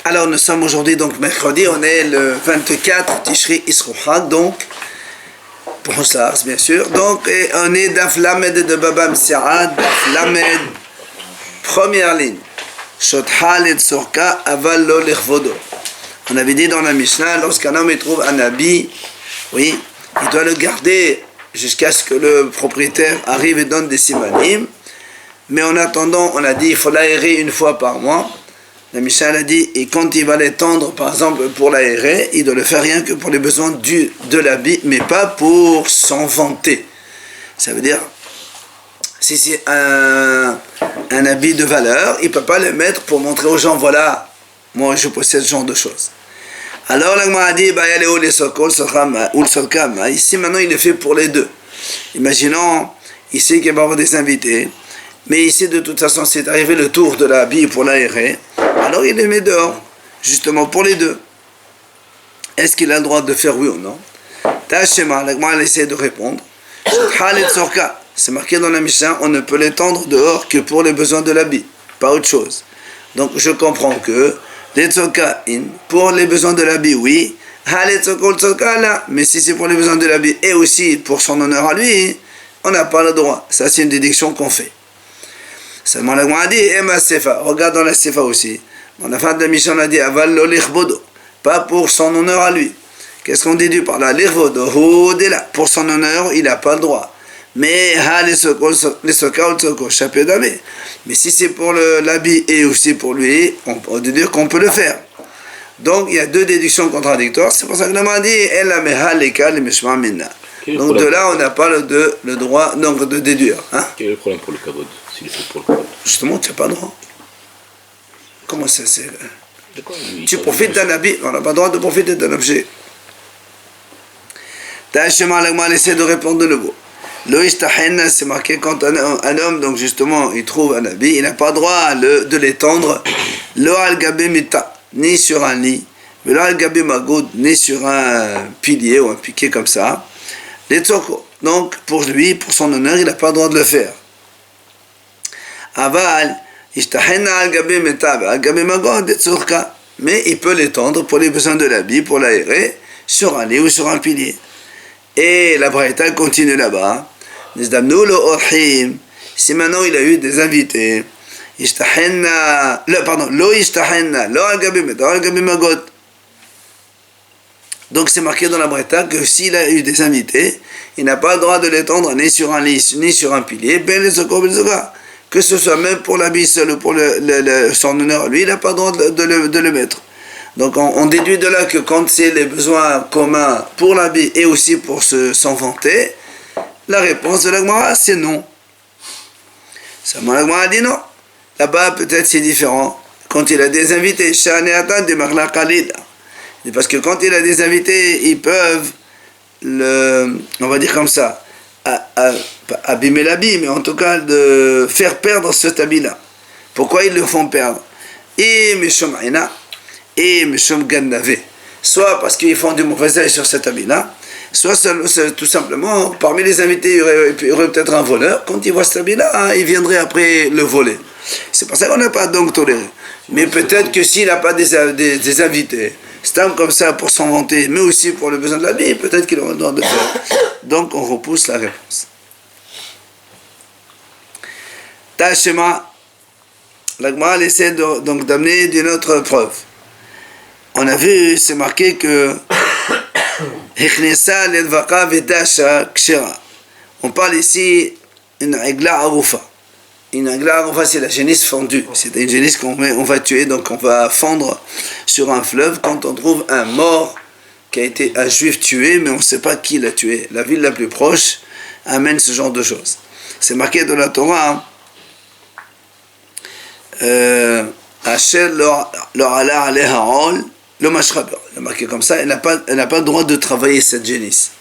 Alors nous sommes aujourd'hui donc mercredi, on est le 24 Tishri Isrouhag, donc pour Sars bien sûr. Donc on est Daf Lamed de Baba Msi'ad, Daf Lamed, première ligne. Shothal et Tsorka aval lo lechvodo. On avait dit dans la Mishnah, lorsqu'un homme trouve un habit, oui, il doit le garder jusqu'à ce que le propriétaire arrive et donne des simanim. Mais en attendant, on a dit il faut l'aérer une fois par mois. La Mishnah a dit, et quand il va l'étendre, par exemple, pour l'aérer, il doit le faire rien que pour les besoins de l'habit, mais pas pour s'en vanter. Ça veut dire, si c'est un habit de valeur, il ne peut pas le mettre pour montrer aux gens, voilà, moi je possède ce genre de choses. Alors, la Gemara a dit, ici maintenant il est fait pour les deux. Imaginons, ici qu'il va y avoir des invités, mais ici de toute façon c'est arrivé le tour de l'habit pour l'aérer, alors il les met dehors, justement pour les deux. Est-ce qu'il a le droit de faire oui ou non? Tachema, la Gemara essaie de répondre. C'est marqué dans la Mishnah, on ne peut l'étendre dehors que pour les besoins de l'habit, pas autre chose. Donc je comprends que les tzorka-in, pour les besoins de l'habit, oui, mais si c'est pour les besoins de l'habit et aussi pour son honneur à lui, on n'a pas le droit. Ça c'est une déduction qu'on fait. Seulement la Gemara a dit, Emma Sefa, regarde dans la Sefa aussi. Dans la fin de la mission, on a dit, Aval lo lichvodo, pas pour son honneur à lui. Qu'est-ce qu'on déduit par là? Lichvodo, pour son honneur, il n'a pas le droit. Mais, mais si c'est pour l'habit et aussi pour lui, on peut déduire qu'on peut le faire. Donc, il y a deux déductions contradictoires. C'est pour ça que la Gemara a dit, donc de là, on n'a pas le droit donc, de déduire. Hein? Quel est le problème pour le kavod? S'il est fait pour le kavod. Justement, tu n'as pas le droit. Comment ça c'est tu profites d'un habit, on n'a pas le droit de profiter d'un objet. Tachema l'agma essaie de répondre de nouveau. Loïstahen, c'est marqué quand un homme, donc justement, il trouve un habit, il n'a pas le droit de l'étendre. Lo al-gabé mita, ni sur un lit. Lo al-gabé magoud, ni sur un pilier ou un piquet comme ça. Les tzoko. Donc, pour lui, pour son honneur, il n'a pas le droit de le faire. Aval, mais il peut l'étendre pour les besoins de l'habit, pour l'aérer, sur un lit ou sur un pilier. Et la Braïta continue là-bas. Si maintenant il a eu des invités, donc c'est marqué dans la Braïta que s'il a eu des invités, il n'a pas le droit de l'étendre ni sur un lit, ni sur un pilier, que ce soit même pour l'habit seul ou pour son honneur, lui, il n'a pas le droit de le mettre. Donc on déduit de là que quand c'est les besoins communs pour l'habit et aussi pour s'en vanter, la réponse de la Gemara, c'est non. Seulement la Gemara a dit non. Là-bas, peut-être c'est différent. Quand il a des invités, parce que quand il a des invités, ils peuvent, on va dire comme ça, abîmer l'habit, mais en tout cas de faire perdre cet habit-là. Pourquoi ils le font perdre? Et Meshom Aina, et Meshom Gannavé. Soit parce qu'ils font du mauvais œil sur cet habit-là, soit tout simplement, parmi les invités, il y aurait peut-être un voleur. Quand il voit cet habit-là, il viendrait après le voler. C'est pour ça qu'on n'a pas donc toléré. Mais peut-être que s'il n'a pas des invités, c'est un comme ça pour s'en vanter, mais aussi pour le besoin de l'habit, peut-être qu'il aura le droit de faire. Donc on repousse la réponse. Tachema, la Gemara essaie donc d'amener d'une autre preuve. On a vu, c'est marqué que on parle ici une agla arufa. Une agla arufa, c'est la génisse fendue. C'est une génisse on va tuer, donc on va fendre sur un fleuve quand on trouve un mort qui a été un juif tué, mais on ne sait pas qui l'a tué. La ville la plus proche amène ce genre de choses. C'est marqué dans la Torah. Asher lo ala aleha ol lo mashraber. Il est marqué comme ça, elle n'a pas le droit de travailler cette génisse.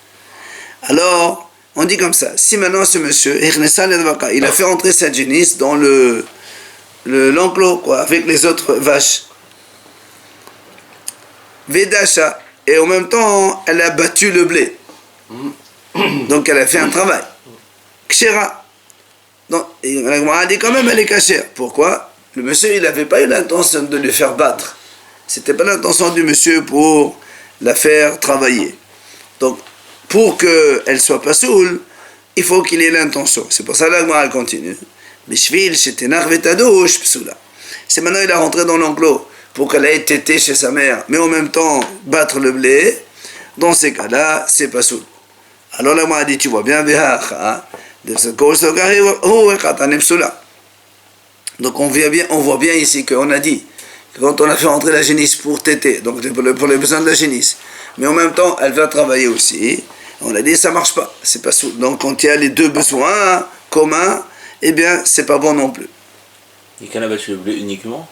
Alors, on dit comme ça, si maintenant ce monsieur, il a fait entrer cette génisse dans l'enclos, quoi, avec les autres vaches. Vedasha, et en même temps, elle a battu le blé. Donc elle a fait un travail. Kshera. Donc, on a dit quand même, elle est cachère. Pourquoi? Le monsieur, il n'avait pas eu l'intention de le faire battre. C'était pas l'intention du monsieur pour la faire travailler. Donc, pour qu'elle soit pas saoule, il faut qu'il ait l'intention. C'est pour ça que l'Agmara continue. C'est maintenant il a rentré dans l'enclos pour qu'elle aille téter chez sa mère, mais en même temps battre le blé. Dans ces cas-là, c'est pas saoul. Alors l'Agmara a dit, tu vois bien, donc on voit bien ici qu'on a dit que quand on a fait rentrer la génisse pour téter, donc pour les besoins de la génisse, mais en même temps elle va travailler aussi, on a dit ça marche pas, c'est pas saoul. Donc quand il y a les deux besoins communs, eh bien c'est pas bon non plus. Et quand elle a battu le blé uniquement,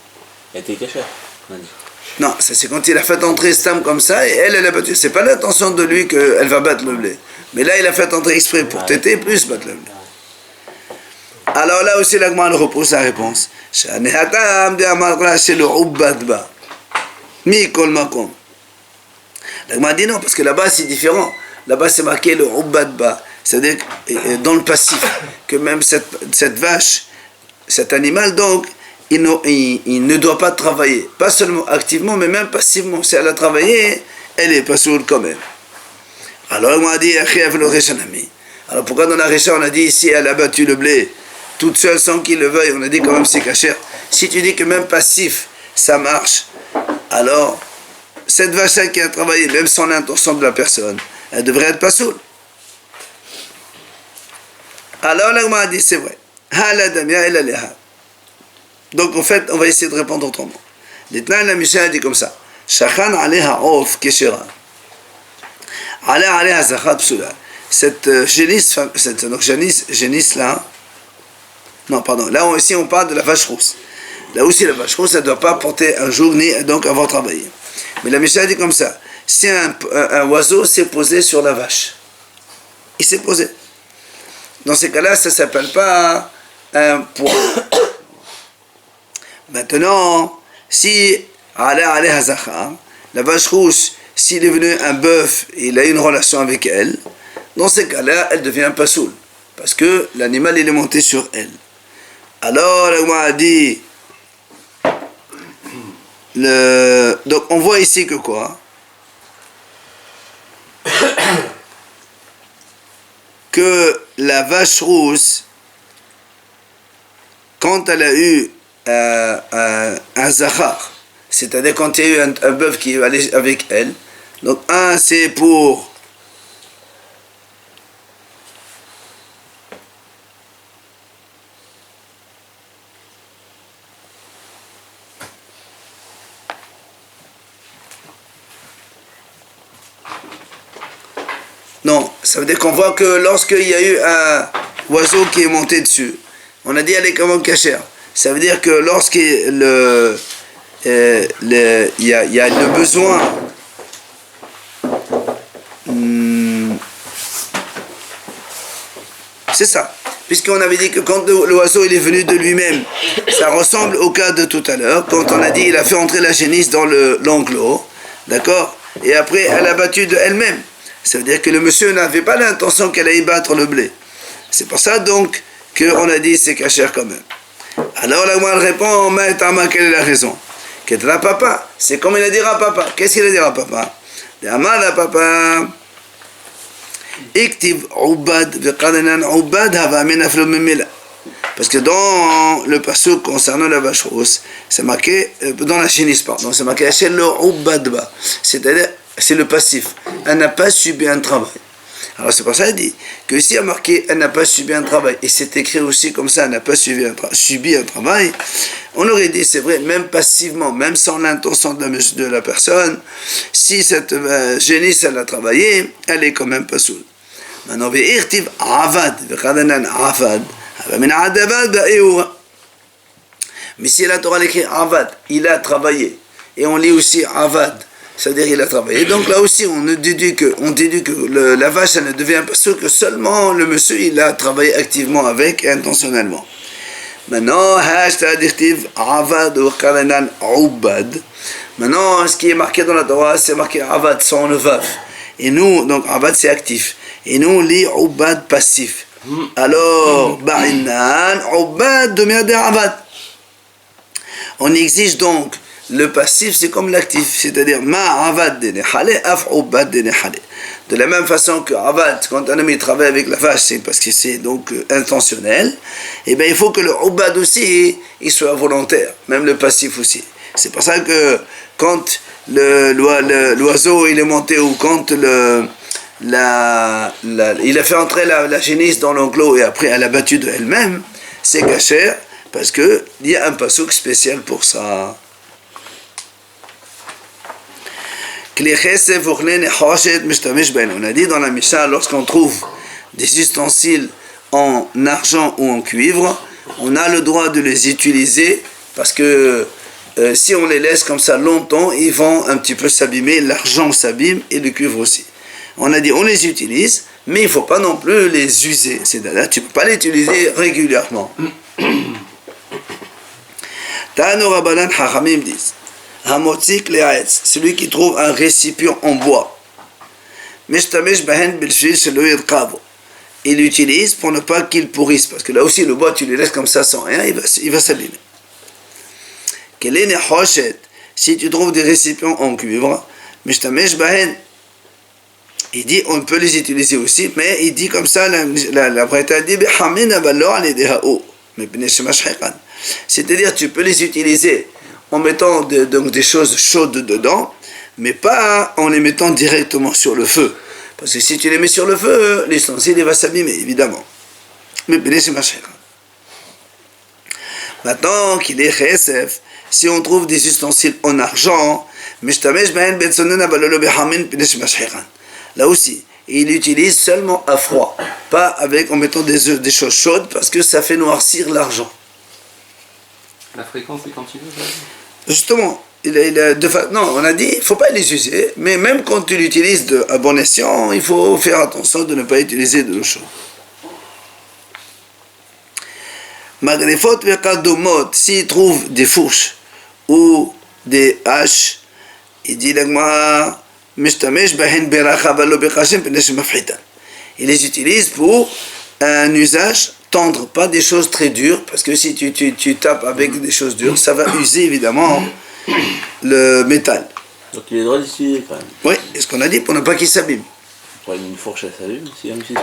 elle était cachère, on a dit. Non, ça c'est quand il a fait entrer Stam comme ça et elle a battu. C'est pas l'intention de lui qu'elle va battre le blé. Mais là il a fait entrer exprès pour téter plus battre le blé. Alors là aussi l'Agmara repose sa réponse. L'Agmara dit non, parce que là-bas c'est différent. Là-bas c'est marqué le Ubbadba. C'est-à-dire dans le passif, que même cette vache, cet animal donc, il ne doit pas travailler. Pas seulement activement, mais même passivement. Si elle a travaillé, elle est pas sourde quand même. Alors l'Agmara dit, alors pourquoi dans la Récha on a dit si elle a battu le blé toute seule sans qu'il le veuille, on a dit quand même c'est cachère. Si tu dis que même passif, ça marche, alors cette vache qui a travaillé, même sans l'intention de la personne, elle devrait être pas saoule. Alors l'Agmara dit c'est vrai. Donc en fait, on va essayer de répondre autrement. L'Itnan la Mishnah dit comme ça. Shachan aleha of keshera. Aleha zachat psula. Cette génisse là, non, pardon. Là aussi, on parle de la vache rousse. Là aussi, la vache rousse, elle ne doit pas porter un jour ni donc avoir travaillé. Mais la Mishnah dit comme ça. Si un oiseau s'est posé sur la vache, il s'est posé. Dans ces cas-là, ça ne s'appelle pas un poids. Maintenant, si la vache rousse, s'il est venu un bœuf et il a une relation avec elle, dans ces cas-là, elle devient pas saoule. Parce que l'animal, il est monté sur elle. Alors, on a dit, donc on voit ici que quoi? Que la vache rousse, quand elle a eu un zahar, c'est-à-dire quand il y a eu un bœuf qui est allé avec elle, donc un c'est pour non, ça veut dire qu'on voit que lorsqu'il y a eu un oiseau qui est monté dessus, on a dit elle est comment cachère. Ça veut dire que lorsqu'il y a le besoin c'est ça. Puisqu'on avait dit que quand l'oiseau il est venu de lui-même, ça ressemble au cas de tout à l'heure, quand on a dit il a fait entrer la génisse dans l'enclos, d'accord? Et après elle a battu de elle-même. Ça veut dire que le monsieur n'avait pas l'intention qu'elle aille battre le blé. C'est pour ça donc qu'on a dit c'est cachère quand même. Alors la moine répond, mais Tama, quelle est la raison? Qu'être papa, c'est comme il a dit à papa. Qu'est-ce qu'il a dit à papa? Amala papa. Iktiv ubad veqadanan ubad hava min aflo mimila. Parce que dans le passage concernant la vache rousse, c'est marqué dans la génisse, pardon, c'est marqué chez le ubadba, c'est-à-dire c'est le passif. Elle n'a pas subi un travail. Alors c'est pour ça qu'il dit que ici il y a marqué elle n'a pas subi un travail et c'est écrit aussi comme ça, elle n'a pas subi un travail. On aurait dit c'est vrai, même passivement, même sans l'intention de la personne, si cette génisse elle a travaillé, elle est quand même pas saoule. Maintenant, mais si la Torah écrit avad, il a travaillé, et on lit aussi avad, c'est-à-dire il a travaillé. Donc là aussi, on déduit que la vache, elle ne devient pas sûre que seulement le monsieur, il a travaillé activement avec, intentionnellement. Maintenant, maintenant, ce qui est marqué dans la Torah, c'est marqué avad, sans le vav. Et nous, donc avad, c'est actif. Et nous, on lit ubad passif. Alors, ba'inan, ubad de avad. On exige donc le passif c'est comme l'actif, c'est-à-dire ma avad de nehale af ubad de nehale. De la même façon que avad, quand un homme travaille avec la vache, c'est parce que c'est donc intentionnel, et bien il faut que le ubad aussi il soit volontaire, même le passif aussi. C'est pour ça que quand l'oiseau il est monté ou quand il a fait entrer la génisse dans l'enclos et après elle a battu de elle-même, c'est kasher parce qu'il y a un passouk spécial pour ça. On a dit dans la Mishnah, lorsqu'on trouve des ustensiles en argent ou en cuivre, on a le droit de les utiliser parce que si on les laisse comme ça longtemps, ils vont un petit peu s'abîmer, l'argent s'abîme et le cuivre aussi. On a dit on les utilise, mais il ne faut pas non plus les user, c'est-à-dire tu ne peux pas les utiliser régulièrement. Ta'anu Rabbanan Chachamim disent Hamotzik le'aetz, celui qui trouve un récipient en bois. Meshtamesh bahen bilshvil shelo yirkavu. Il l'utilise pour ne pas qu'il pourrisse, parce que là aussi le bois tu le laisses comme ça sans rien, il va s'abîmer. Kelene hoshet, si tu trouves des récipients en cuivre, meshtamesh bahen, il dit on peut les utiliser aussi, mais il dit comme ça, la Braïta dit behamin avalor alidehao, mais beneshemashhekan. C'est-à-dire tu peux les utiliser en mettant donc des choses chaudes dedans, mais pas en les mettant directement sur le feu. Parce que si tu les mets sur le feu, l'ustensile va s'abîmer, évidemment. Mais maintenant qu'il est chesef, si on trouve des ustensiles en argent, là aussi, il utilise seulement à froid, pas en mettant des choses chaudes, parce que ça fait noircir l'argent. La fréquence, c'est quand tu veux. Justement, non, on a dit, il ne faut pas les user, mais même quand tu l'utilises à bon escient, il faut faire attention de ne pas utiliser de l'eau chaude. Magrefot vekadomot, s'il trouve des fourches ou des haches, il dit l'agma, mishtamesh bahin beracha balo bekashem penesh mafhita. Il les utilise pour un usage tendre, pas des choses très dures, parce que si tu tapes avec des choses dures, ça va user évidemment le métal. Donc il est droit d'utiliser quand même. Oui, c'est ce qu'on a dit pour ne pas qu'il s'abîme. Pour une fourche, ça s'allume si on utilise.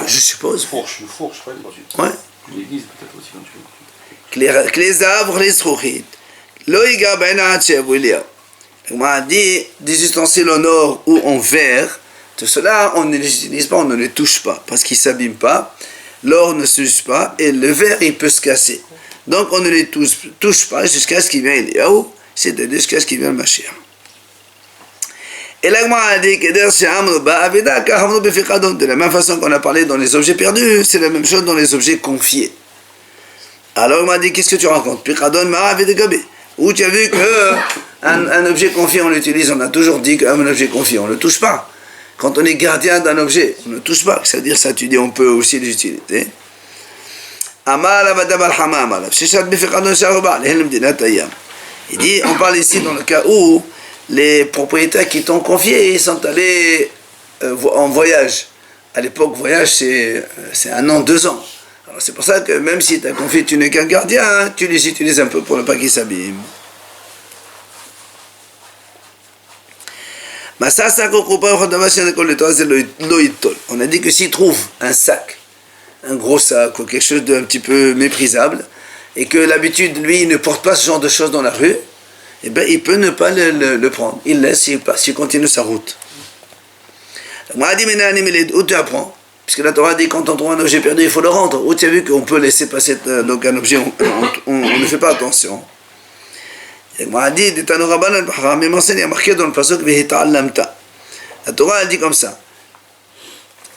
Je suppose. Une fourche, ouais. Ouais. L'église peut-être aussi quand tu veux. Klezavre les srouchit. Loïga bainat chevulia. On a dit des ustensiles en or ou en verre. Tout cela, on ne les utilise pas, on ne les touche pas, parce qu'ils ne s'abîment pas. L'or ne s'use pas et le verre, il peut se casser. Donc, on ne les touche pas jusqu'à ce qu'il vienne Eliyahu, c'est-à-dire jusqu'à ce qu'il vienne Mashiach. Et l'Agma a dit que de la même façon qu'on a parlé dans les objets perdus, c'est la même chose dans les objets confiés. Alors, il m'a dit, qu'est-ce que tu racontes? Pikadon ma'av de gabé. Où tu as vu qu'un objet confié, on l'utilise, on a toujours dit qu'un objet confié, on ne le touche pas. Quand on est gardien d'un objet, on ne touche pas. C'est-à-dire, ça, tu dis, on peut aussi l'utiliser. Il dit, on parle ici dans le cas où les propriétaires qui t'ont confié, ils sont allés en voyage. À l'époque, voyage, c'est 1 an, 2 ans. Alors, c'est pour ça que même si tu as confié, tu n'es qu'un gardien, hein, tu les utilises un peu pour ne pas qu'ils s'abîment. On a dit que s'il trouve un sac, un gros sac ou quelque chose d'un petit peu méprisable, et que l'habitude, lui, il ne porte pas ce genre de choses dans la rue, eh bien, il peut ne pas le prendre. Il laisse, il passe, il continue sa route. On a dit, mais où tu apprends? Puisque la Torah dit, quand on trouve un objet perdu, il faut le rendre. Où tu as vu qu'on peut laisser passer donc un objet, on ne fait pas attention. Et moi, a dit, il y a marqué dans le pasuk, la Torah a dit comme ça.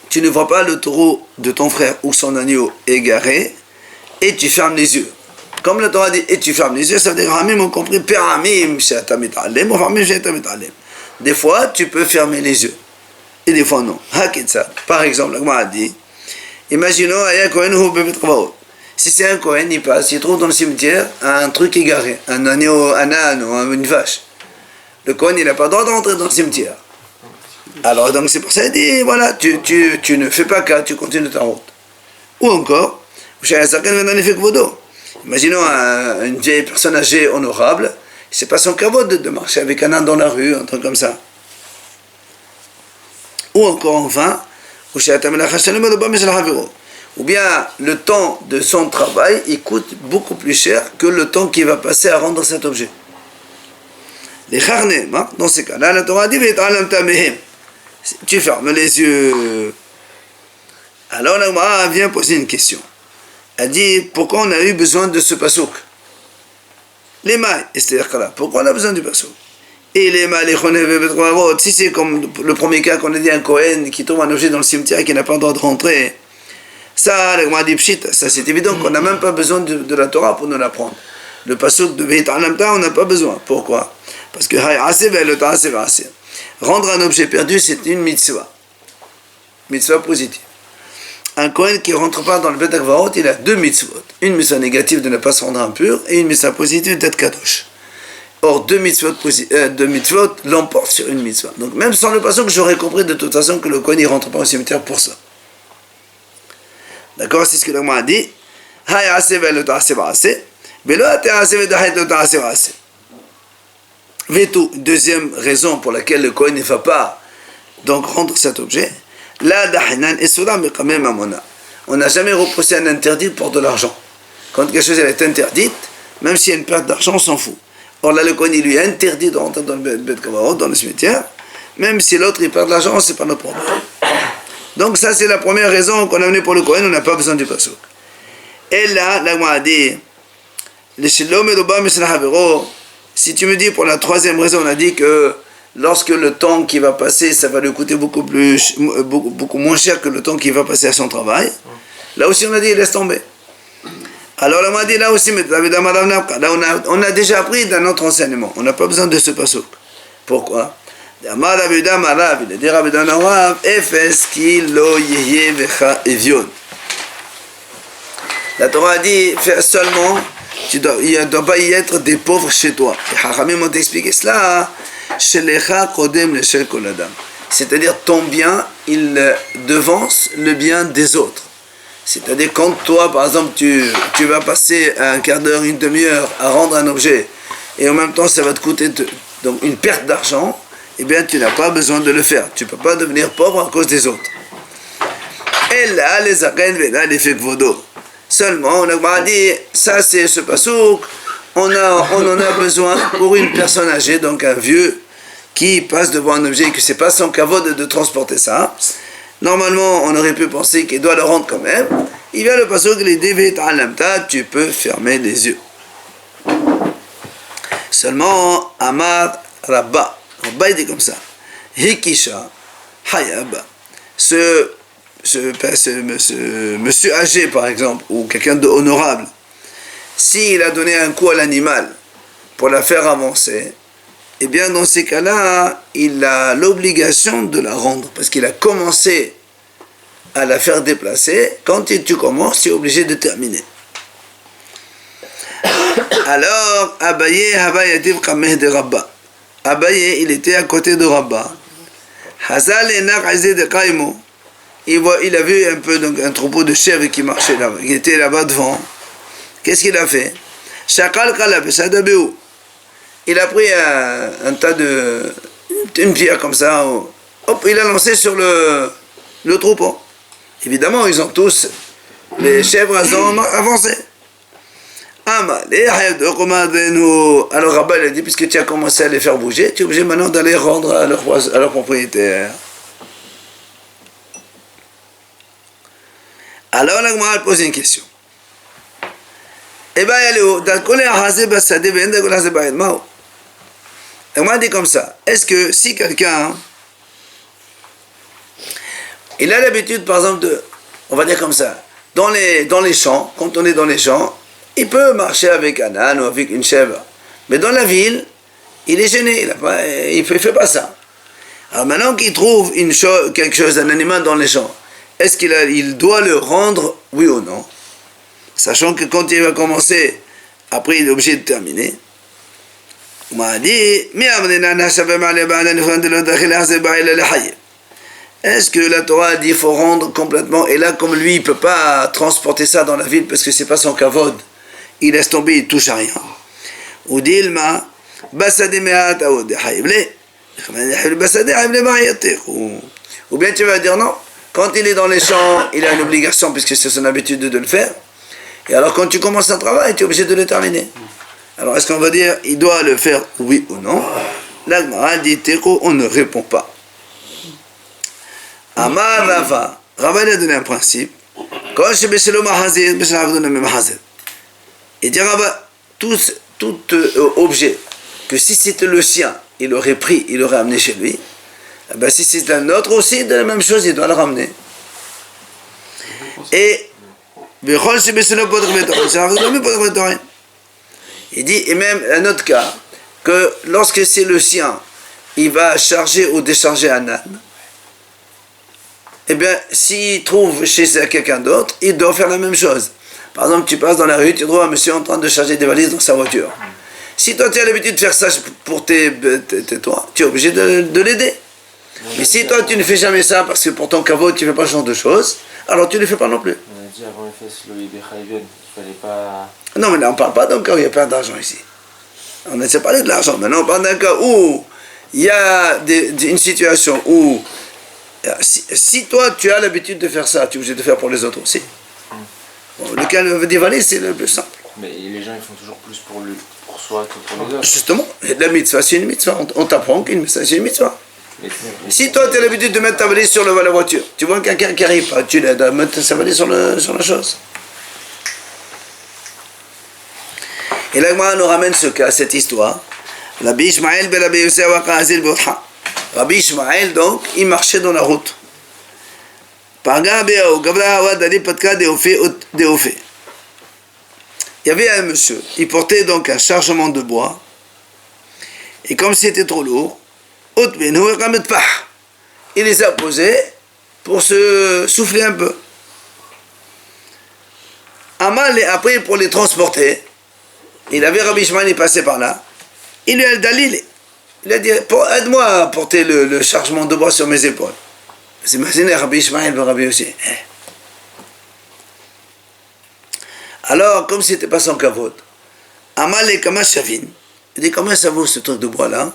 Tu ne vois pas le taureau de ton frère ou son agneau égaré, et tu fermes les yeux. Comme la Torah dit, et tu fermes les yeux, ça veut dire, Ramim ont compris, des fois, tu peux fermer les yeux, et des fois non. Par exemple, la Torah a dit, imaginons, si c'est un Kohen, il passe, il trouve dans le cimetière un truc égaré, un agneau, un âne ou une vache. Le Kohen, il n'a pas le droit d'entrer dans le cimetière. Alors, donc c'est pour ça qu'il dit, voilà, tu ne fais pas cas, tu continues ta route. Ou encore, imaginons une vieille personne âgée honorable C'est pas son kavod de marcher avec un âne dans la rue, un truc comme ça. Ou encore enfin, ou bien le temps de son travail, il coûte beaucoup plus cher que le temps qu'il va passer à rendre cet objet. Les charnés, dans ces cas-là, la Torah dit tu fermes les yeux. Alors la Gemara vient poser une question. Elle dit pourquoi on a eu besoin de ce pasouk? Les mailles, c'est-à-dire que là, pourquoi on a besoin du pasouk? Et les mailles, si c'est comme le premier cas qu'on a dit un Kohen qui trouve un objet dans le cimetière et qui n'a pas le droit de rentrer, ça, la Gemara dit pshit, ça c'est évident qu'on n'a même pas besoin de la Torah pour nous l'apprendre. Le pasouk de Beit Alamta, on n'a pas besoin. Pourquoi? Parce que rendre un objet perdu, c'est une mitzvah. Mitzvah positive. Un Kohen qui ne rentre pas dans le Beit HaKvarot, il a deux mitzvot. Une mitzvah négative de ne pas se rendre impur et une mitzvah positive d'être kadosh. Or, deux mitzvot l'emportent sur une mitzvah. Donc, même sans le passage, j'aurais compris de toute façon que le Kohen ne rentre pas au cimetière pour ça. D'accord? C'est ce que l'Agma a dit. Deuxième raison pour laquelle le Kohen ne va pas donc rendre cet objet. On n'a jamais reproché un interdit pour de l'argent. Quand quelque chose est interdite, même s'il y a une perte d'argent, on s'en fout. Or là, le Kohen il lui est interdit de rentrer dans le Beit HaKvarot, dans le cimetière, même si l'autre il perd de l'argent, c'est pas notre problème. Donc ça c'est la première raison qu'on a amenée pour le Kohen, on n'a pas besoin du pasouk. Et là, l'Agma a dit, si tu me dis pour la troisième raison, on a dit que lorsque le temps qui va passer, ça va lui coûter beaucoup moins cher que le temps qu'il va passer à son travail. Là aussi, on a dit, laisse tomber. Alors, on a dit, là aussi, là, on a déjà appris d'un autre enseignement. On n'a pas besoin de ce pasouk. Pourquoi? La Torah a dit, fais seulement, il ne doit pas y être des pauvres chez toi. Les Hachamim m'ont expliqué cela. C'est-à-dire ton bien, il devance le bien des autres. C'est-à-dire quand toi, par exemple, tu vas passer un quart d'heure, une demi-heure à rendre un objet, et en même temps ça va te coûter donc une perte d'argent, eh bien tu n'as pas besoin de le faire. Tu ne peux pas devenir pauvre à cause des autres. Et là, les zaken vena les fekvodo. Seulement, on a dit, ça c'est ce pasouk, on en a besoin pour une personne âgée, donc un vieux, qui passe devant un objet et que c'est pas son kavod de transporter ça. Normalement, on aurait pu penser qu'il doit le rendre quand même. Il vient le pasouk, les Beit Alamta, tu peux fermer les yeux. Seulement, Amar Rabba. Rabba, il dit comme ça. Hikisha Hayaba. Ce monsieur âgé, par exemple, ou quelqu'un d'honorable, s'il a donné un coup à l'animal pour la faire avancer, eh bien, dans ces cas-là, il a l'obligation de la rendre, parce qu'il a commencé à la faire déplacer. Quand tu commences, tu es obligé de terminer. Alors, Abaye, Habayativ Kameh de Rabba. Abaye, il était à côté de Rabba. Hazal Enak Azé de Kaimo. Il a vu un peu donc, un troupeau de chèvres qui marchait là-bas, qui était là-bas devant. Qu'est-ce qu'il a fait? Shakal Kalab, Sadabeu. Il a pris un tas une pierre comme ça, hop, il a lancé sur le troupeau. Évidemment, ils ont tous, les chèvres, elles ont avancé. Alors Rabba, il a dit, puisque tu as commencé à les faire bouger, tu es obligé maintenant d'aller rendre à leur propriétaire. Alors la Gemara pose une question. Eh bien, elle est où? On m'a dit comme ça, est-ce que si quelqu'un, il a l'habitude par exemple on va dire comme ça, dans les champs, quand on est dans les champs, il peut marcher avec un âne ou avec une chèvre, mais dans la ville, il est gêné, il ne fait pas ça. Alors maintenant qu'il trouve quelque chose, un animal dans les champs, est-ce qu'il doit le rendre, oui ou non? Sachant que quand il va commencer, après il est obligé de terminer. On m'a dit, est-ce que la Torah dit qu'il faut rendre complètement, et là comme lui il ne peut pas transporter ça dans la ville parce que c'est pas son kavod, il laisse tomber, il touche à rien. Ou dit Ou bien tu vas dire non, quand il est dans les champs, il a une obligation puisque c'est son habitude de le faire. Et alors quand tu commences un travail, tu es obligé de le terminer. Alors est-ce qu'on va dire il doit le faire oui ou non? La Gemara dit Teko, on ne répond pas. Amar Rava, Rava il a donné un principe. Il dit Rava, tout objet que si c'était le sien, il l'aurait pris, il l'aurait amené chez lui. Eh ben, si c'est un autre aussi, de la même chose, il doit le ramener. Et il dit, et même un autre cas, que lorsque c'est le sien, il va charger ou décharger un âne. Eh bien, s'il trouve chez quelqu'un d'autre, il doit faire la même chose. Par exemple, tu passes dans la rue, tu trouves un monsieur en train de charger des valises dans sa voiture. Si toi tu as l'habitude de faire ça pour toi, tu es obligé de l'aider. Mais si toi tu ne fais jamais ça parce que pour ton caveau tu ne fais pas ce genre de choses, alors tu ne le fais pas non plus. On a dit avant les fesses, le Ibé Khayben, il fallait pas. Non, mais là on ne parle pas d'un cas où il n'y a pas d'argent ici. On essaie de parler de l'argent. Maintenant on parle d'un cas où il y a une situation où si toi tu as l'habitude de faire ça, tu es obligé de faire pour les autres aussi. Bon, le cas des valises c'est le plus simple. Mais les gens ils font toujours plus pour soi que pour les autres. Justement, la mitzvah c'est une mitzvah. On t'apprend qu'une mitzvah c'est une mitzvah. Si toi tu as l'habitude de mettre ta valise sur la voiture, tu vois quelqu'un qui arrive, tu l'aides à mettre sa valise sur la chose. Et là, nous ramène ce cas, cette histoire. Rabbi Ishmael ben Rabbi Yosef wa Qazil Botha. Rabbi Ishmael, donc, il marchait dans la route. Il y avait un monsieur, il portait donc un chargement de bois, et comme c'était trop lourd, il les a posés pour se souffler un peu. Amal, après, pour les transporter, il avait Rabbi Ishmael, il passait par là, il lui a dit, aide-moi à porter le chargement de bois sur mes épaules. Vous imaginez Rabbi Ishmael, le Rabbi aussi. Alors, comme ce n'était pas son kavod, Amal et Kamash Shavin, il dit combien ça vaut ce truc de bois là?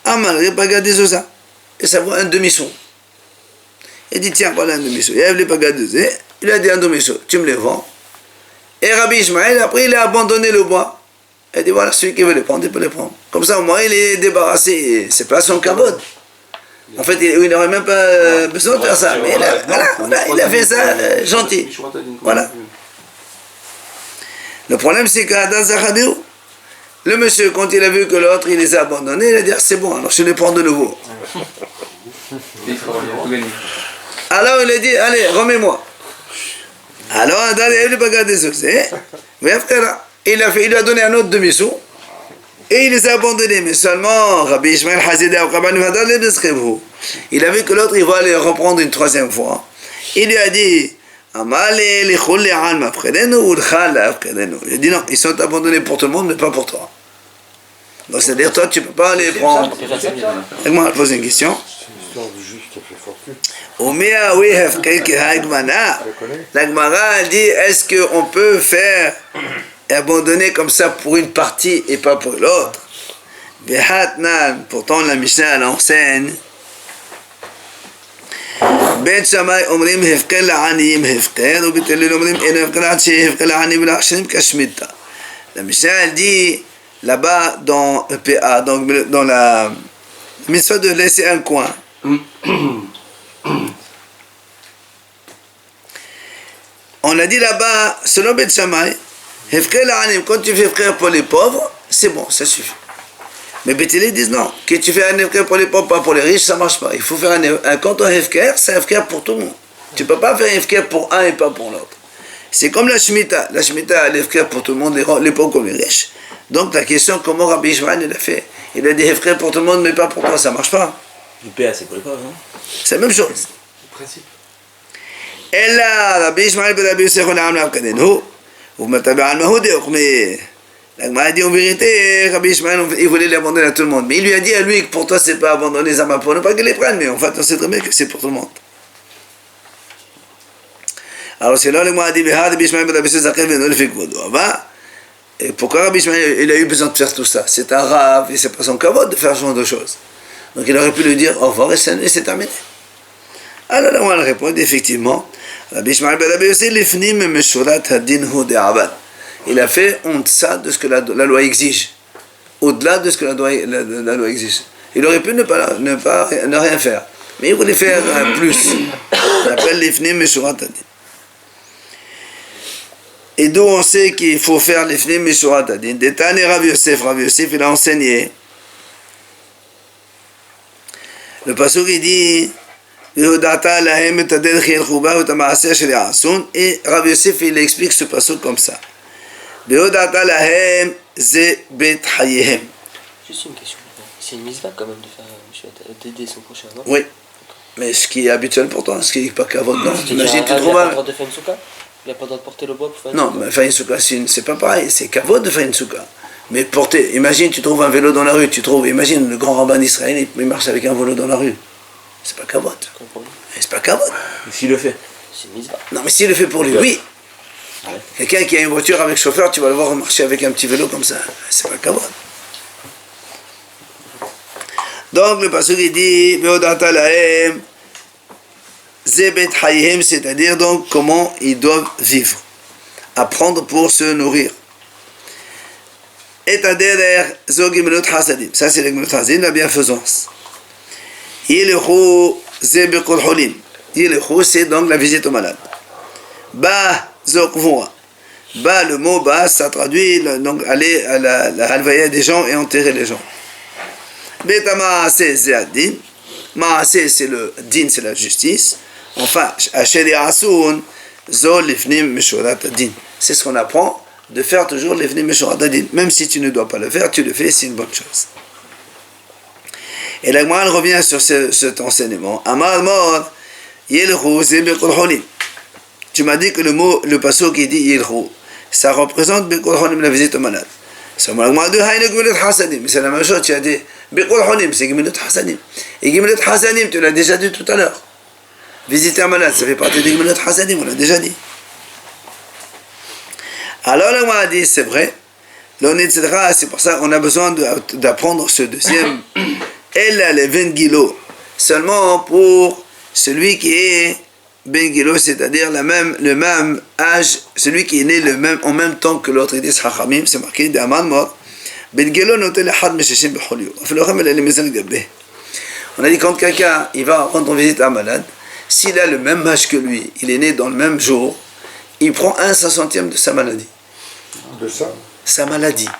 Amal, regarde des osas, et ça vaut un demi-son. Il dit tiens, voilà un demi-son. Il a dit un demi-son, tu me les vends. Et Rabbi Ishmael, après, il a abandonné le bois. Il dit voilà, celui qui veut les prendre, il peut les prendre. Comme ça, au moins, il est débarrassé, c'est pas son kavod. En fait, il n'aurait même pas besoin de faire ça, mais il a fait ça gentil. Voilà. Le problème, c'est qu'à Zachadéou, le monsieur, quand il a vu que l'autre, il les a abandonnés, il a dit c'est bon, alors je les prends de nouveau. Alors il a dit allez, remets-moi. Alors, il lui a donné un autre demi-sou et il les a abandonnés. Mais seulement, Rabbi Ishmael il a vu que l'autre, il va les reprendre une troisième fois. Il lui a dit il a dit non, ils sont abandonnés pour tout le monde, mais pas pour toi. Donc c'est-à-dire, toi, tu ne peux pas les prendre. Moi, je pose une question. C'est l'histoire du juif qui a fait fortune. La Gemara dit, est-ce qu'on peut faire et abandonner comme ça pour une partie et pas pour l'autre? Pourtant, la Mishnah, elle enseigne. בית שמאי אומרים הפקר לעניים הפקר ובית הלל אומרים אין הפקר עד שהפקר לעניים ולעשירים כשמיטה. La Mishnah elle dit là-bas dans PA, donc dans la mitzvah de laisser un coin. On a dit là-bas selon Beit Shammai, hefker la'anim, quand tu fais frère pour les pauvres, c'est bon, ça suffit. Mais Beit Hillel disent non, que tu fais un hefker pour les pauvres, pas pour les riches, ça ne marche pas. Il faut faire un quand on hefker, c'est un hefker pour tout le monde. Tu ne peux pas faire un hefker pour un et pas pour l'autre. C'est comme la Shemitah. La Shemitah, elle est hefker pour tout le monde, les pauvres comme les riches. Donc la question, comment Rabbi Ishmael il a fait? Il a dit hefker pour tout le monde, mais pas pour toi, ça ne marche pas. Le PA, c'est pour les pauvres, non? C'est la même chose. Le principe. Et là, Rabbi Ishmael ben Rabbi Yosef on a amené à Kadenu, ou Matabar Mahoude, mais la Gemara a dit en vérité, Rabbi Ishmael, il voulait les abandonner à tout le monde. Mais il lui a dit à lui que pour toi, c'est pas abandonner les amas pour ne pas qu'ils les prennent, mais en fait, on sait très bien que c'est pour tout le monde. Alors c'est là, le Gemara a dit, Rabbi Ishmael ben Rabbi Yosef Zakel venu le fait kvodo. Et pourquoi Rabbi Ishmael il a eu besoin de faire tout ça? C'est un rave, et c'est pas son kavod de faire ce genre de choses. Donc il aurait pu lui dire au revoir et c'est terminé. Alors là, on va répondre effectivement. Rabbi Ishmael ben Rabbi Yossi lifnim meshurat hadin hu de'avad. Il a fait honte ça de ce que la loi exige. Au-delà de ce que la loi exige. Il aurait pu ne rien faire. Mais il voulait faire plus. On appelle l'ifnim meshurat hadin. Et d'où on sait qu'il faut faire l'ifnim meshurat hadin. Détané Rabbi Yosef, il a enseigné. Le pasuk il dit et Rabbi Yosef il explique ce pasuk comme ça. Juste une question. C'est une mitzvah quand même de faire d'aider son prochain, non? Oui. Mais ce qui est habituel pour toi, ce qui n'est pas qu'avant, non. Imagine, tu trouves. Il n'a pas le droit de faire une souka? Il n'a pas le droit de porter le bois pour faire une souka? Non, mais faire une souka, c'est pas pareil. C'est qu'avant de faire une souka. Mais porter, imagine, tu trouves un vélo dans la rue, imagine le grand rabbin d'Israël, il marche avec un vélo dans la rue. C'est pas kavod. C'est pas kavod. S'il le fait. C'est une mitzvah. Non, mais s'il le fait pour lui, oui. Ouais. Quelqu'un qui a une voiture avec chauffeur, tu vas le voir marcher avec un petit vélo comme ça. C'est pas kavod. Donc le pasuk il dit Ve'odata lahem zebet hayhem, c'est-à-dire donc comment ils doivent vivre, apprendre pour se nourrir. Et aderer zo gimilut hasadim, ça c'est la gimilut hasadim, la bienfaisance. Yilchu zebekol holim, yilchu c'est donc la visite aux malades. Ba zo kvoura, ba le mot ba ça traduit donc aller à la halvaya des gens et enterrer les gens. Beta Maaseh Zéadin, Maaseh c'est le din, c'est la justice. Enfin, Asher Yasun, Zol Lifnim Meshurat Din. C'est ce qu'on apprend, de faire toujours Lifnim Meshurat Din. Même si tu ne dois pas le faire, tu le fais, c'est une bonne chose. Et la Gemara revient sur cet enseignement. Amar Mor, Yelchu Zebekol Holim. Tu m'as dit que le pasuk qui dit Yelchu, ça représente Bekol Holim, la visite aux malades. C'est la même chose, tu as dit Bekol Holim, c'est Gimilut Hasadim. Et Gimilut Hasadim, tu l'as déjà dit tout à l'heure. Visiter un malade, ça fait partie de Gimilut Hasadim, on l'a déjà dit. Alors la Gemara dit, c'est vrai, c'est pour ça qu'on a besoin d'apprendre ce deuxième. Elle a les 20 kilos, seulement pour celui qui est Ben Gilo, c'est-à-dire le même âge, celui qui est né en même temps que l'autre, il dit Chachamim, c'est marqué d'Aman mort. Ben Gilo notait le had mesheshim b'cholio. On a dit quand quelqu'un il va rendre visite à un malade, s'il a le même âge que lui, il est né dans le même jour, il prend 1/60 de sa maladie. De ça? Sa maladie.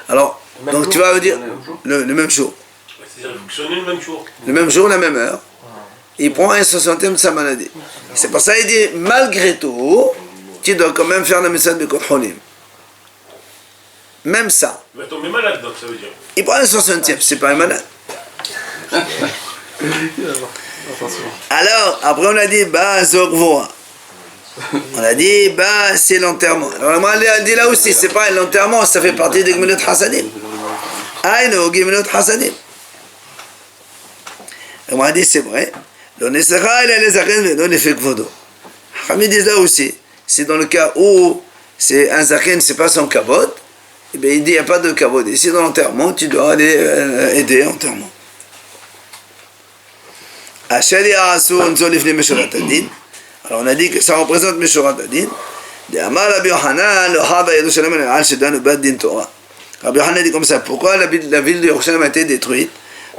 Alors, donc tu vas dire le même jour. C'est-à-dire fonctionner le même jour. Le même jour, la même heure. Il prend 1/60 de sa maladie. C'est pour ça qu'il dit, malgré tout, tu dois quand même faire la mitzvah de Bekol Holim. Même ça. Il va tomber malade, donc ça veut dire. Il prend 1/60, c'est pas un malade. Alors, après on a dit, bah, Zogvoa. On a dit, bah, c'est l'enterrement. Alors, on a dit là aussi, c'est pas l'enterrement, ça fait partie des Gimilut Hasadim. Aïno, Gimilut Hasadim. On a dit, c'est vrai. Le Nesera, il a les arènes, mais non, les fait kvodo. Hamid dit là aussi, c'est dans le cas où c'est un zaken, c'est pas son kavod, et bien il dit, il n'y a pas de kavod. Ici, dans l'enterrement, tu dois aller aider l'enterrement. Alors on a dit que ça représente Meshurat Adin. Rabbi Yochanan dit comme ça, pourquoi la ville de Yerushalayim a été détruite?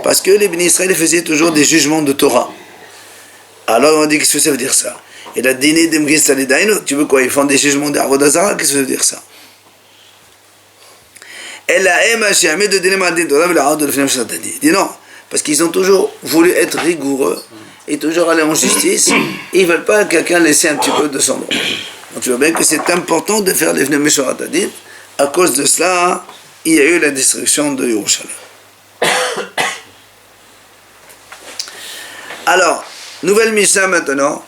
Parce que les Béni Israël faisaient toujours des jugements de Torah. Alors on dit, qu'est-ce que ça veut dire ça? Et la dîner de Mgis Talidaino, tu veux quoi? Ils font des jugements d'Avodah Zarah, qu'est-ce que ça veut dire ça? Et la Ema Shiamé de Dîner Madin Torah, la Haute de l'Finem Shatadi. Dit non, parce qu'ils ont toujours voulu être rigoureux et toujours aller en justice, et ils ne veulent pas quelqu'un laisser un petit peu de son droit. Donc tu vois bien que c'est important de faire les Finem Shatadi. À cause de cela, il y a eu la destruction de Yerushalayim. Alors, nouvelle Mishnah maintenant.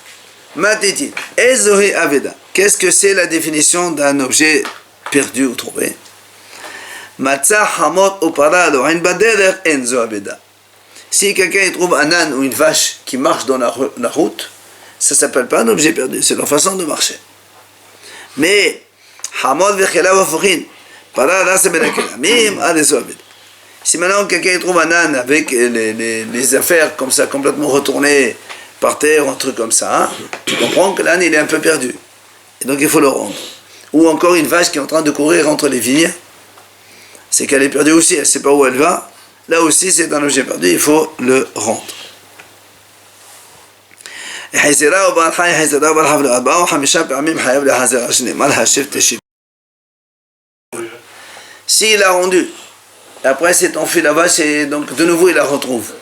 Matiti. Ezohi Aveda. Qu'est-ce que c'est la définition d'un objet perdu ou trouvé? Matzah Hamot Oparado Ein Baderer Enzo Aveda. Si quelqu'un trouve un âne ou une vache qui marche dans la route, ça ne s'appelle pas un objet perdu, c'est leur façon de marcher. Mais Hamod vechelav afochin. Para rasa ben akelamim adesobid. Si maintenant quelqu'un trouve un âne avec les affaires comme ça, complètement retournées par terre, un truc comme ça, tu comprends que l'âne il est un peu perdu. Et donc il faut le rendre. Ou encore une vache qui est en train de courir entre les vignes, c'est qu'elle est perdue aussi, elle ne sait pas où elle va. Là aussi c'est un objet perdu, il faut le rendre. S'il a rendu, après c'est enfui la vache et donc de nouveau il la retrouve,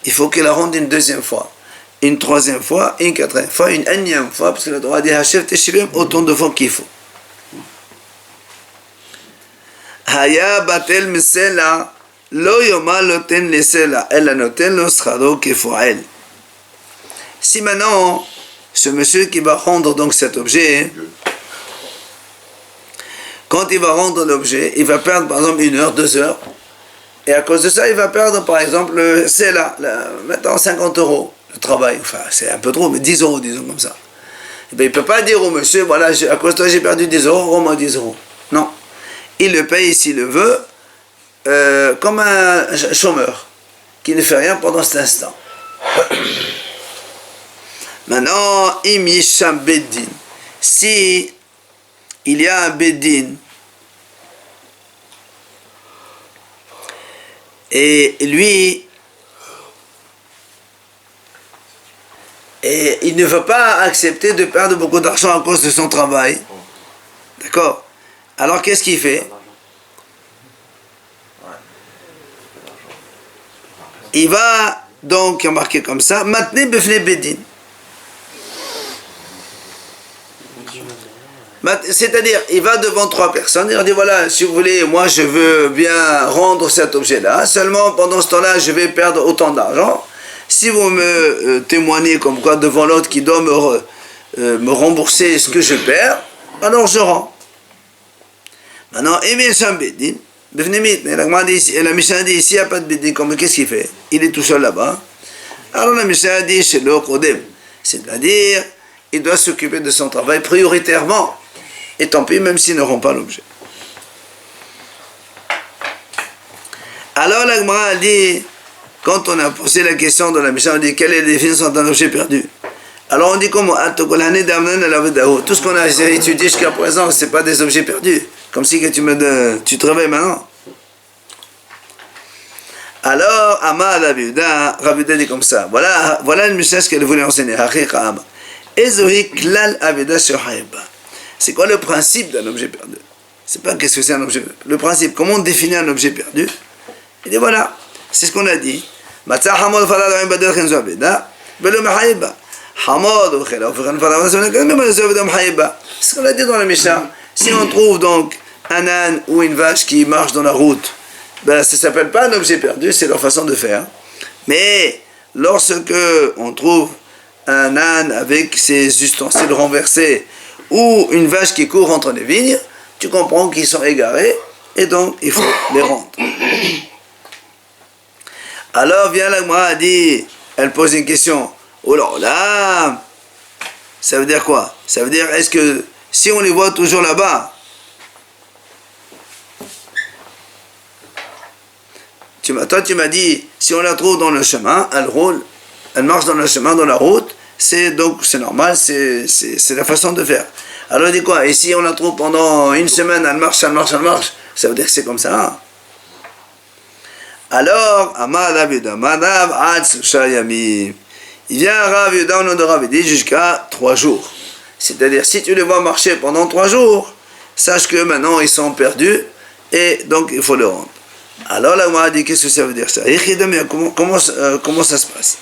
il faut qu'il la rende une deuxième fois, une troisième fois, une quatrième fois, une énième fois, parce que le droit dit Hachef Teshivim autant de fois qu'il faut. Haya batel misela lo yoma loten lesela ella noten lo schado kefoel. Si maintenant ce monsieur qui va rendre donc cet objet, quand il va rendre l'objet, il va perdre par exemple 1 heure, 2 heures, et à cause de ça il va perdre par exemple c'est là maintenant 50 € le travail, enfin c'est un peu trop, mais 10 € disons comme ça. Et bien, il ne peut pas dire au monsieur voilà à cause de toi j'ai perdu 10 €, rends-moi 10 €. Non, il le paye s'il le veut, comme un chômeur qui ne fait rien pendant cet instant. Maintenant, im yisham beddin, si il y a un beddin et lui et il ne veut pas accepter de perdre beaucoup d'argent à cause de son travail, d'accord, alors qu'est-ce qu'il fait? Il va donc marquer comme ça maintenant befne beddin, c'est-à-dire il va devant 3 personnes, il leur dit voilà, si vous voulez, moi je veux bien rendre cet objet là, seulement pendant ce temps là je vais perdre autant d'argent, si vous me témoignez comme quoi devant l'autre qui doit me rembourser ce que je perds, alors je rends. Maintenant Emil Shambedin et la Mishnah dit ici il n'y a pas de Bedin, comme qu'est-ce qu'il fait? Il est tout seul là-bas. Alors la Mishnah dit chez le Kodem, c'est-à-dire il doit s'occuper de son travail prioritairement, et tant pis même s'il ne rend pas l'objet. Alors la Gemara dit, quand on a posé la question de la Mishnah, on dit quelle est la définition d'un objet perdu? Alors on dit comment? Tout ce qu'on a étudié jusqu'à présent, ce n'est pas des objets perdus. Comme si que tu te réveilles maintenant. Alors, Amar Rabiuda dit comme ça. Voilà le message qu'elle voulait enseigner. C'est quoi le principe d'un objet perdu? C'est pas qu'est-ce que c'est un objet perdu. Le principe, comment on définit un objet perdu? Il dit voilà, c'est ce qu'on a dit. C'est ce qu'on a dit dans la Mishnah. Si on trouve donc un âne ou une vache qui marche dans la route, ben ça ne s'appelle pas un objet perdu, c'est leur façon de faire. Mais lorsque on trouve un âne avec ses ustensiles renversés ou une vache qui court entre les vignes, tu comprends qu'ils sont égarés et donc il faut les rendre. Alors vient la Gemara, dit, elle pose une question. Oh là, ça veut dire quoi? Ça veut dire, est-ce que si on les voit toujours là-bas, toi tu m'as dit, si on la trouve dans le chemin, elle roule, elle marche dans le chemin, dans la route, c'est normal, c'est la façon de faire. Alors on dit quoi? Et si on la trouve pendant une semaine, elle marche, ça veut dire que c'est comme ça. Alors, Amar Rav Yehuda, Madav Ad Shayami. Il vient Rav Yehuda, au nom de Rav, il dit jusqu'à 3 jours. C'est-à-dire, si tu les vois marcher pendant 3 jours, sache que maintenant ils sont perdus et donc il faut le rendre. Alors là, on m'a dit, qu'est-ce que ça veut dire ça? Comment ça se passe?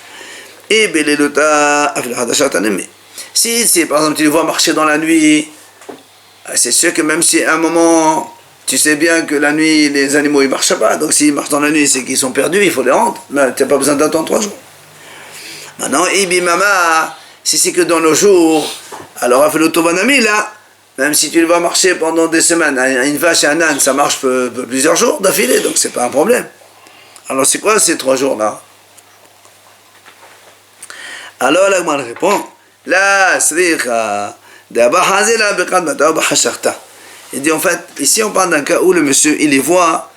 Si par exemple tu les vois marcher dans la nuit, c'est sûr que même si à un moment tu sais bien que la nuit les animaux ils marchent pas, donc s'ils marchent dans la nuit c'est qu'ils sont perdus, il faut les rendre, mais tu n'as pas besoin d'attendre 3 jours. Maintenant, Ibimama, si c'est que dans nos jours, alors a fait l'autobanami là, même si tu les vois marcher pendant des semaines, une vache et un âne ça marche plusieurs jours d'affilée, donc c'est pas un problème. Alors c'est quoi ces 3 jours là? Alors la Gemara répond, la sricha d'Abba Hazela beqad mata bahashachta. Il dit en fait, ici on parle d'un cas où le monsieur, il les voit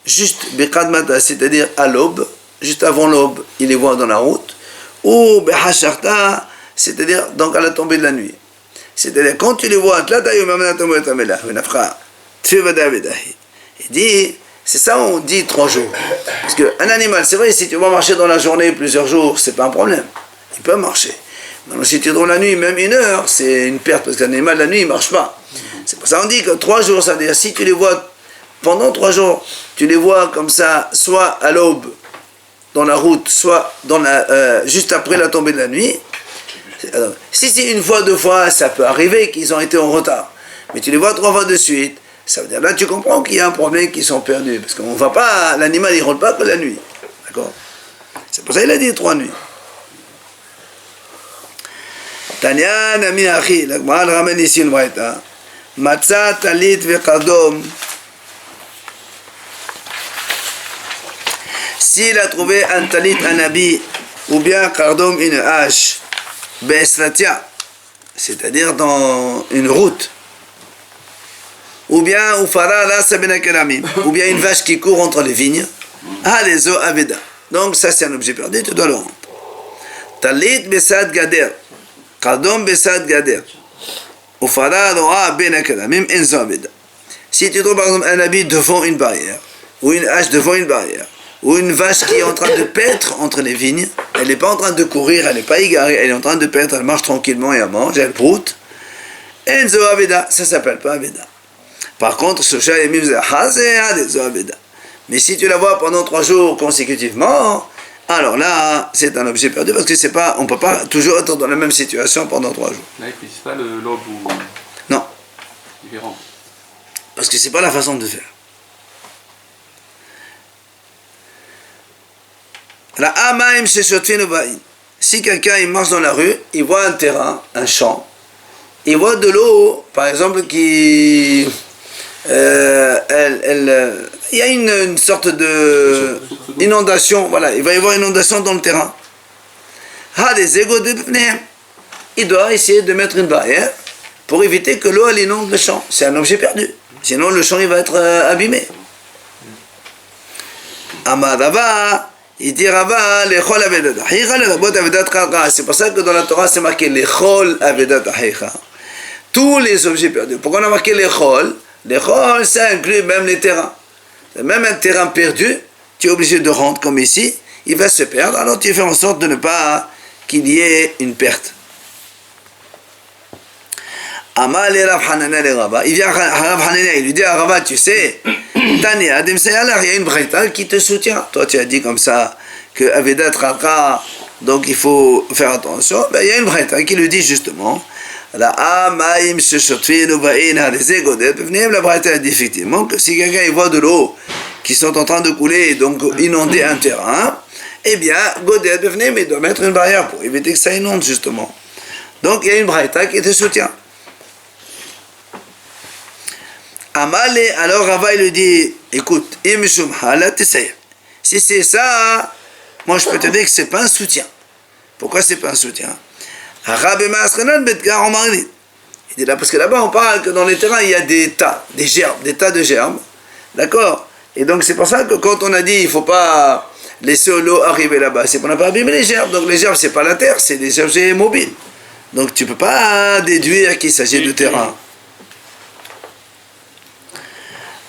juste biqadmata, c'est-à-dire à l'aube, juste avant l'aube, il les voit dans la route, ou bihasharta, c'est-à-dire donc à la tombée de la nuit. C'est-à-dire quand tu les vois, il dit, c'est ça on dit 3 jours. Parce qu'un animal, c'est vrai, si tu vas marcher dans la journée plusieurs jours, c'est pas un problème. Il peut marcher. Maintenant, si tu es dans la nuit, même 1 heure, c'est une perte, parce qu'un animal, la nuit, il ne marche pas. C'est pour ça qu'on dit que 3 jours, ça veut dire, si tu les vois pendant 3 jours, tu les vois comme ça, soit à l'aube, dans la route, soit juste après la tombée de la nuit. Alors, si c'est 1 fois, 2 fois, ça peut arriver qu'ils ont été en retard. Mais tu les vois 3 fois de suite, ça veut dire, là, tu comprends qu'il y a un problème, qu'ils sont perdus. Parce qu'on va pas, l'animal, il ne roule pas que la nuit. D'accord? C'est pour ça qu'il a dit 3 nuits. Tanya Nami Achi, la Gemara ramène ici une braïta. Matza talit ve'kardom. S'il a trouvé un talit, un habit, ou bien kardom, une hache, be'esratia, c'est-à-dire dans une route, ou bien ufara rasa ben keramim, ou bien une vache qui court entre les vignes, alezo aveda. Donc ça c'est un objet perdu, tu dois le rendre. Talit besad gader. Kardom besad gader. Ufara roa ben keramim enzo aveda. Si tu trouves par exemple un habit devant une barrière, ou une hache devant une barrière, ou une vache qui est en train de paître entre les vignes, elle n'est pas en train de courir, elle n'est pas égarée, elle est en train de paître, elle marche tranquillement et elle mange, elle broute. Enzo aveda, ça s'appelle pas aveda. Par contre, ce chat est mis à aveda. Mais si tu la vois pendant 3 jours consécutivement, alors là, c'est un objet perdu parce que c'est pas, on ne peut pas toujours être dans la même situation pendant 3 jours. Là, ils ne précisent pas l'aube ou. Non. Différent. Parce que c'est pas la façon de faire. La amaim sheshotfin ubain. Si quelqu'un il marche dans la rue, il voit un terrain, un champ, il voit de l'eau, par exemple, qui il y a une sorte de inondation, voilà, il va y avoir une inondation dans le terrain. Il doit essayer de mettre une barrière pour éviter que l'eau elle inonde le champ. C'est un objet perdu. Sinon le champ il va être abîmé. Amarava, il dit Rava, lechol avedat achicha lerabot avedat karka. C'est pour ça que dans la Torah c'est marqué lechol avedat achicha. Tous les objets perdus. Pourquoi on a marqué lechol? Lechol, ça inclut même les terrains. Même un terrain perdu, tu es obligé de rendre comme ici, il va se perdre, alors tu fais en sorte de ne pas qu'il y ait une perte. Amal et Rav Hanana le Rava, il vient à Rav Hanana, il lui dit à Rava, tu sais, Tania, il y a une braïta qui te soutient. Toi tu as dit comme ça que Avedat Raka, donc il faut faire attention. Ben, il y a une braïta qui lui dit justement, la amaim sheshotfin ubain haleze godet b'vneim. La braïta dit effectivement que si quelqu'un il voit de l'eau qui sont en train de couler et donc inonder un terrain, eh bien godet b'vneim, il doit mettre une barrière pour éviter que ça inonde justement. Donc il y a une braïta qui te soutient. Amale, alors Rava il lui dit, écoute, imishum halat tisay. Si c'est ça, moi je peux te dire que c'est pas un soutien. Pourquoi c'est pas un soutien? Il dit là, parce que là-bas on parle que dans les terrains il y a des tas, des gerbes, des tas de gerbes, d'accord? Et donc c'est pour ça que quand on a dit il ne faut pas laisser l'eau arriver là-bas, c'est qu'on n'a pas abîmé les gerbes. Donc les gerbes c'est pas la terre, c'est des objets mobiles. Donc tu ne peux pas déduire qu'il s'agit de terrain.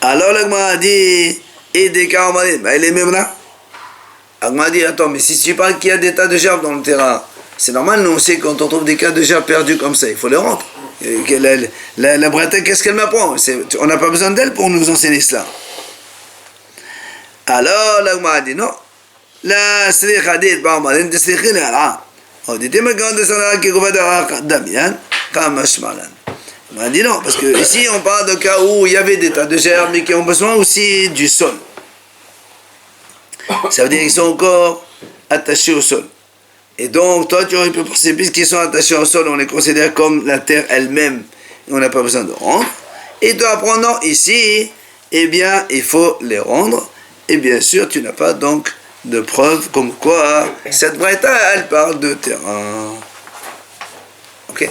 Alors l'Agma a dit, et des cas on m'a dit, bah il est même là. L'Agma a dit, attends, mais si tu parles qu'il y a des tas de gerbes dans le terrain, c'est normal, nous on sait quand on trouve des cas de gerbes perdus comme ça, il faut les rendre. La Bretagne, qu'est-ce qu'elle m'apprend? On n'a pas besoin d'elle pour nous enseigner cela. Alors l'Agma a dit, non. La slicha dit, bah on m'a dit, slicha là. On dit, t'es me quand de ça qui gouverne Damian, comme Shmalan. On m'a dit non, parce que ici on parle d'un cas où il y avait des tas de gerbes, mais qui ont besoin aussi du sol. Ça veut dire qu'ils sont encore attachés au sol. Et donc, toi, tu aurais pu penser, puisqu'ils sont attachés au sol, on les considère comme la terre elle-même, et on n'a pas besoin de rendre. Et toi, apprenant ici, eh bien, il faut les rendre. Et bien sûr, tu n'as pas donc de preuve comme quoi cette braïta, elle parle de terrain. Ok?